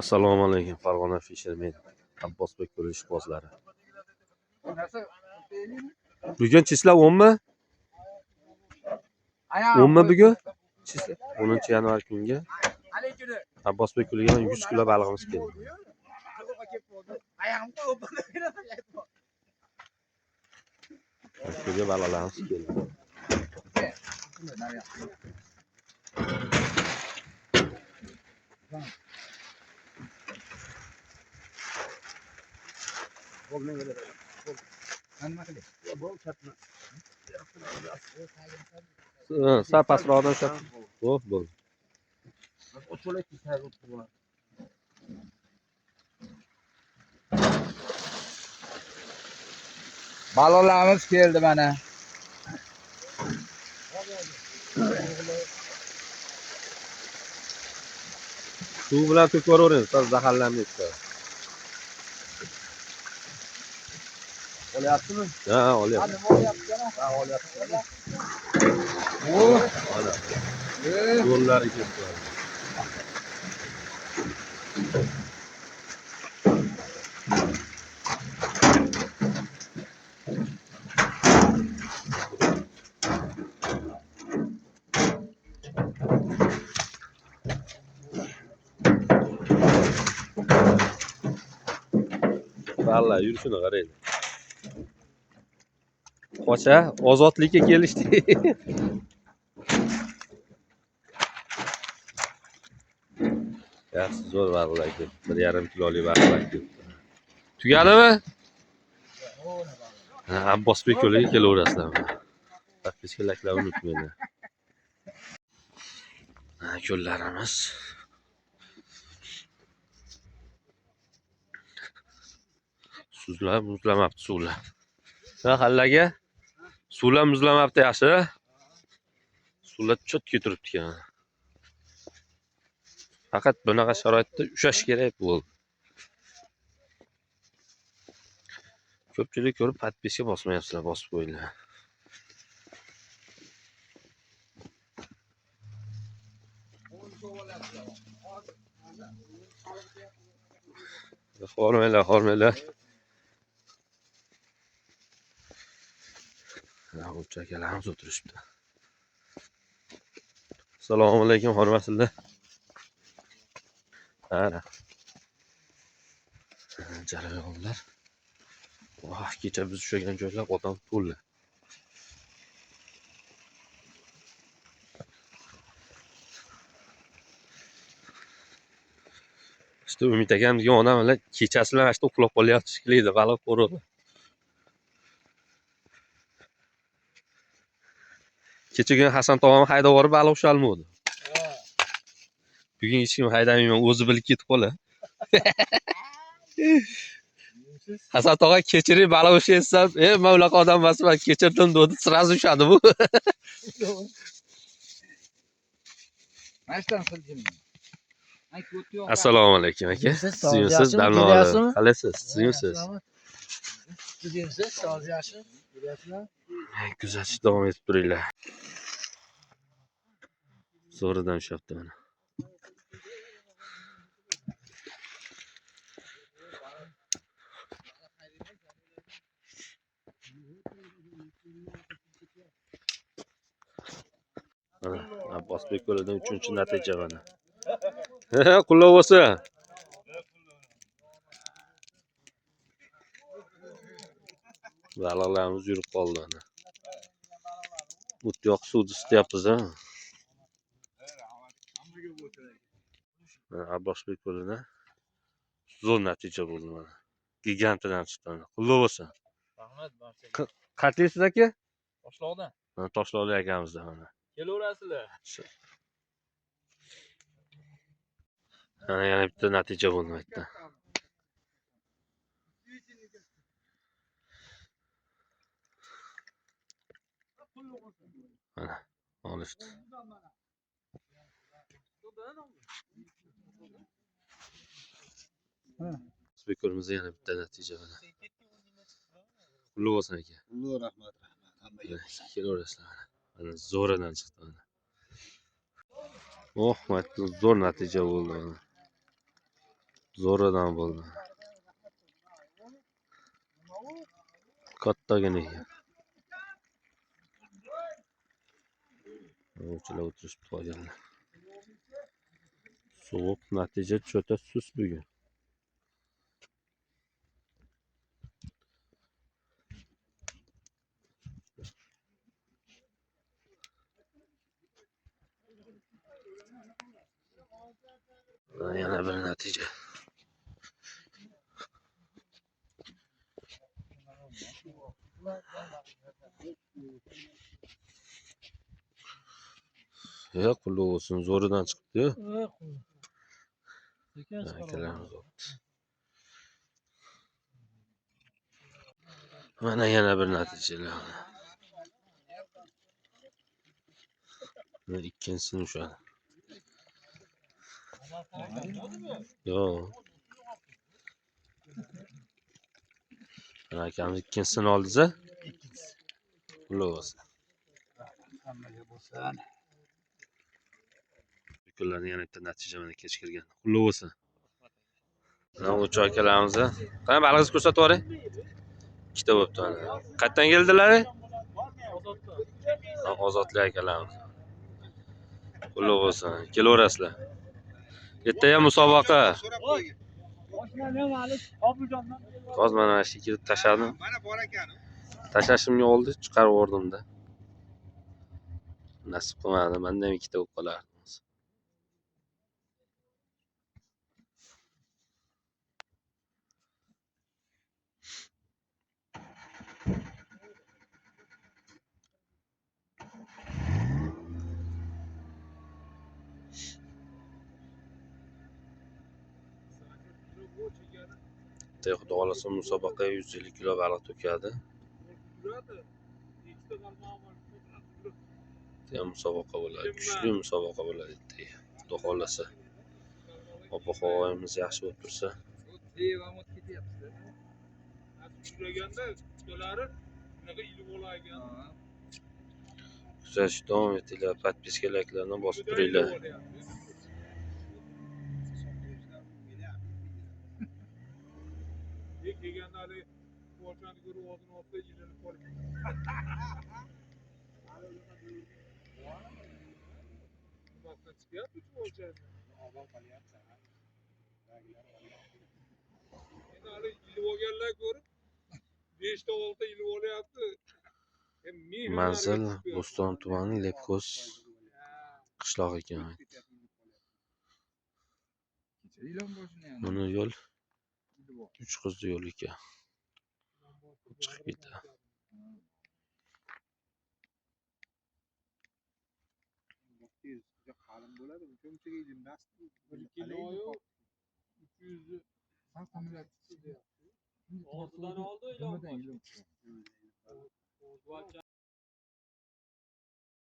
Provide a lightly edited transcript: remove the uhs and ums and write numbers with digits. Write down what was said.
Assalomu alaykum, Farg'ona Fishermen Abbosbek ko'rish ishqibozlari. Bugun chislar 10 mi? 10 mi bugun? Chislar 10-yanvar kunga Abbosbek ko'liga 100 kilo balig'imiz keldi. Ko'lga balig'larimiz keldi. Sal pastroqdan ushlab. Xo'p, bo'ldi. Balolarimiz keldi mana. Suv bilan to'kib yuboravering, sal zaharlanmaydi. Olyaptimi? Ha, olyapti. Nima olyapti? Ha, olyapti. Mana. Yo'llari ketdi. Vallahi yurishini qaraydi. Qocha ozodlikka kelishdi. Yaxshi zo'r balig'lar ketdi. 1,5 kilolik balig'lar ketdi. Tugadimi? Abbosbek ko'liga kelaverasizlar. Podpiskaliklarni unutmanglar. Ko'llarimiz. Suvlar muzlamabdi suvlar. Ha, hallaga suvlar muzlamabdi yaxshi. Suvlar cho'tga turibdi ekan. Faqat bunaqa sharoitda ushlash kerak bo'ldi. Ko'pchilik ko'rib podpiska bosmayapsizlar, bosib qo'yinglar. Hormanglar. O'cha akalarimiz o'tirishibdi. Assalomu alaykum, hormatsizlar. Mana. Jarayonlar. Voh, kecha biz ushlagan joylar odam to'la. İşte Umid akam degan odamlar kechasi bilan ashta uxlab qolyapti shekilli, baliq ko'radi. Kecha kuni Hasan tog'am haydab borib baliq ushalmadi. Bugun hech kim haydamayman, o'zi bilib ketib qoladi. Hasan tog'a kechiring baliq ushlaysam, men unaqa odam emasman, kechirdim dedi, sразу ushadi bu. Assalomu alaykum aka. Sizsiz, damla olib. Qalaysiz? Sizsiz? So'z yaxshi. Bilasizlar? Kuzatish davom etib turinglar. Zo'ridan ushlabdi mana. Abbosbek ko'lidan 3-natija mana. Qullab bo'lsin. Baliqlarimiz yurib qoldi ana. O'tyoq suvni isityapmiz ha. Abbosbek ko'lidan zo'r natija bo'ldi mana. Gigantidan chiqdi. Qullab bo'lsin. Rahmat barchaga. Qatlaysiz aka? Toshloqdan. Toshloqli akamizdan mana. Kelaverasizlar. Yana bitta natija bo'ldi bu yerda. Mana olishdi. Abbosbek ko'limizda yana bitta natija mana. Qullab bo'lsin aka. Rahmat. Kelaverasizlar. Mana zo'ridan chiqdi mana. Oh, zo'r natija bo'ldi. Zo'ridan bo'ldi. Kattagina ekan. Ovchilar o'tirishib qolganlar. Sovuq, natija cho'ta sus bugun. Yana bir natija. Ya qulluq olsun, zo'ridan chiqibdi-yu. Akalarimiz olibdi. Mana yana bir natijalar. Mana ikkinchisini ushadi. Yo'q. Mana akamiz ikkinchisini oldi-za. Qulluq olsun. Kunlarning yana bitta natija mana kech kirgan. Qulluq olsun. Mana uch akalarimiz. Qani baliqni ko'rsatib yuboring. Ikkita bo'pti mana. Qayerdan keldilar? Ozodli akalarimiz. Qulluq olsun. Kelaverasizlar. Ertaga musobaqa. Hozir mana shu kirib tashladim. Mana bor ekan. Tashlashimga oldi, chiqarib yubordim-da. Nasib qilmadi. Menda ham ikkita bo'lib qolardi. Xudo xolasa musobaqaga 150 kilo baliq to'kadi. Ham musobaqa bo'ladi. Kuchli musobaqa bo'ladi ertaga. Xudo xolasa. Ob-havoimiz yaxshi bo'lib tursa. Kuzatishda davom etinglar. Podpiska layklarni bosib turinglar. Kelganda hali boshani ko'rib o'zini olsa yilini qolib. Vaqtdan chiqyapti shu o'lchayni. Avval qilyapti. Endi hali ilib olganlar ko'rib 5 ta 6 ilib olyapti. Manzil Bo'ston tumani Lepko'z qishlog'i ekan. Buni yo'l 3 qizli yo'l ekan. Chiqib ketadi. Qalin bo'ladi, uncha-munchaga ilinmas. 1 kiloyu 300 oldidan oldi, iloji.